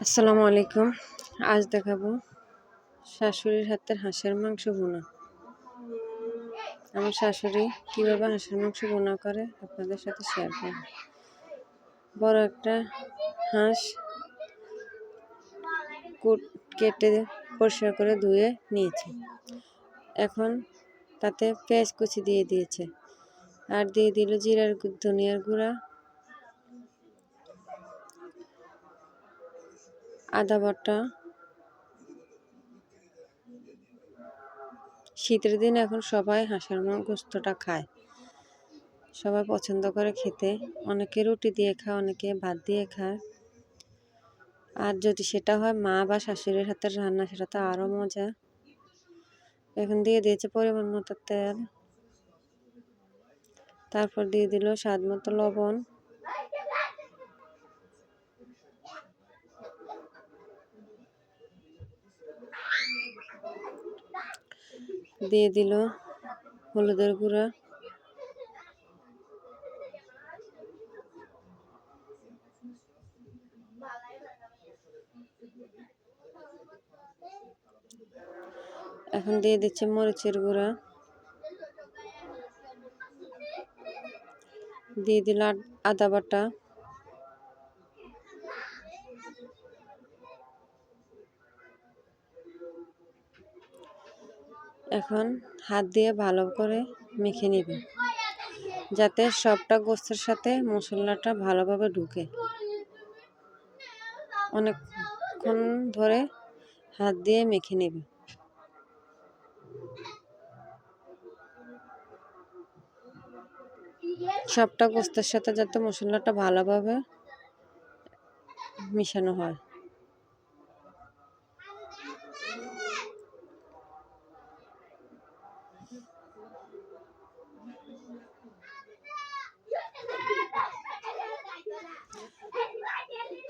আসসালামু আলাইকুম। আজ দেখাবো শাশুড়ির হাতের হাঁসের মাংস ভুনা। আমার শাশুড়ি কিভাবে হাঁসের মাংস ভুনা করে আপনাদের সাথে শেয়ার করব। বড় একটা হাঁস কেটে পরিষ্কার করে ধুয়ে নিয়েছি। এখন তাতে পেঁয়াজ কুচি দিয়ে দিয়েছে, আর দিয়ে দিল জিরার ধনিয়ার গুঁড়া, আদা বাটা। শীতের দিন এখন সবাই হাঁসের গোস্তটা খায়, সবাই পছন্দ করে খেতে। অনেকে রুটি দিয়ে খায়, অনেকে ভাত দিয়ে খায়। আর যদি সেটা হয় মা বা শাশুড়ির হাতের রান্না, সেটা তো আরও মজা। এখন দিয়ে দিয়েছে পরিমাণ মতো তেল, তারপর দিয়ে দিল স্বাদ মতো লবণ, দিয়ে দিল হলুদের গুঁড়া, এখন দিয়ে দিচ্ছে মরিচের গুঁড়া, দিয়ে দিল আদা বাটা, এখন হাত দিয়ে ভালো করে মেখে নিবে, যাতে সবটা গোস্তের সাথে মশলাটা ভালোভাবে ঢুকে। অনেকক্ষণ ধরে হাত দিয়ে মেখে নেবে। সবটা গোস্তের সাথে যাতে মশলাটা ভালোভাবে মিশানো হয়।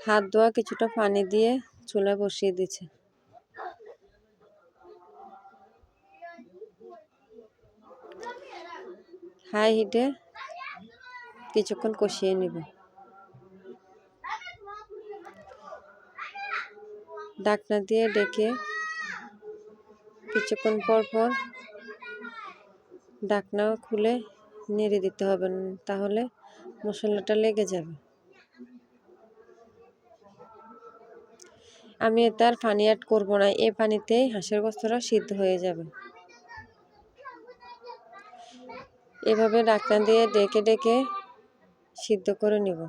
হাত ধোয়া কিছুটা পানি দিয়ে চুলায় বসিয়ে দিচ্ছে। হাই হিটে কিছুক্ষণ কষিয়ে নিব। ঢাকনা দিয়ে ডেকে কিছুক্ষণ পর পর ঢাকনা খুলে নেড়ে দিতে হবে, তাহলে মশলাটা লেগে যাবে। আমি এতে আর পানি অ্যাড করবো না, এই পানিতেই হাঁসের গোস্তটা সিদ্ধ হয়ে যাবে। এভাবে ঢাকনা দিয়ে ডেকে ডেকে সিদ্ধ করে নিব।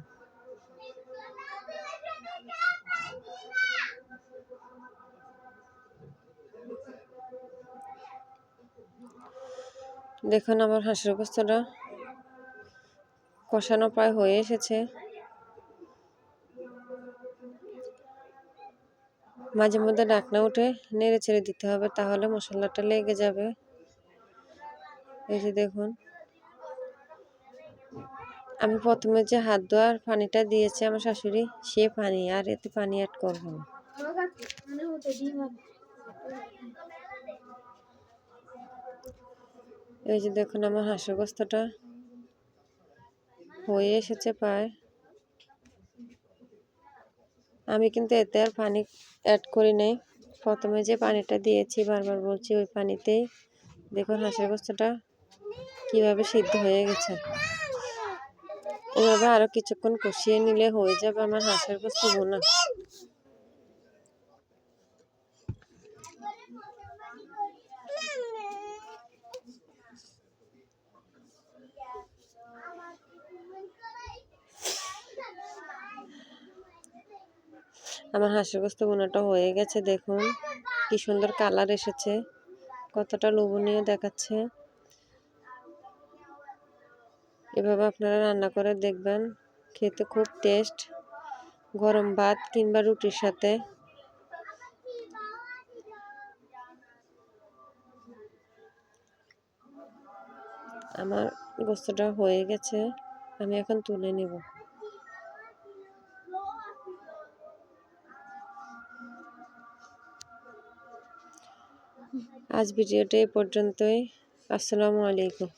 দেখুন আমার হাঁসের গোস্তটা কষানো প্রায় হয়ে এসেছে। মাঝে মধ্যে ঢাকনা উঠে নেড়ে ছেড়ে দিতে হবে, তাহলে মশলাটা লেগে যাবে। এই যে দেখুন, আমি প্রথমে যে হাত ধোয়ার পানিটা দিয়েছে আমার শাশুড়ি, সে পানি, আর এতে পানি অ্যাড করবো না। এই যে দেখুন আমার হাঁসের গোস্তটা হয়ে এসেছে প্রায়। আমি কিন্তু এতে আর পানি অ্যাড করি নাই, প্রথমে যে পানিটা দিয়েছি, বারবার বলছি, ওই পানিতেই দেখুন হাঁসের গোস্তটা কিভাবে সিদ্ধ হয়ে গেছে। এভাবে আরো কিছুক্ষণ কষিয়ে নিলে হয়ে যাবে আমার হাঁসের গোস্ত ভুনা। আমার হাঁসের গোস্ত ভুনাটা হয়ে গেছে, দেখুন কি সুন্দর কালার এসেছে, কতটা লোভনীয় দেখাচ্ছে। এভাবে আপনারা রান্না করে দেখবেন, খেতে খুব টেস্ট, গরম ভাত কিংবা রুটির সাথে। আমার গোস্তটা হয়ে গেছে, আমি এখন তুলে নেব। আজ ভিডিওটা এই পর্যন্তই। আসসালামু আলাইকুম।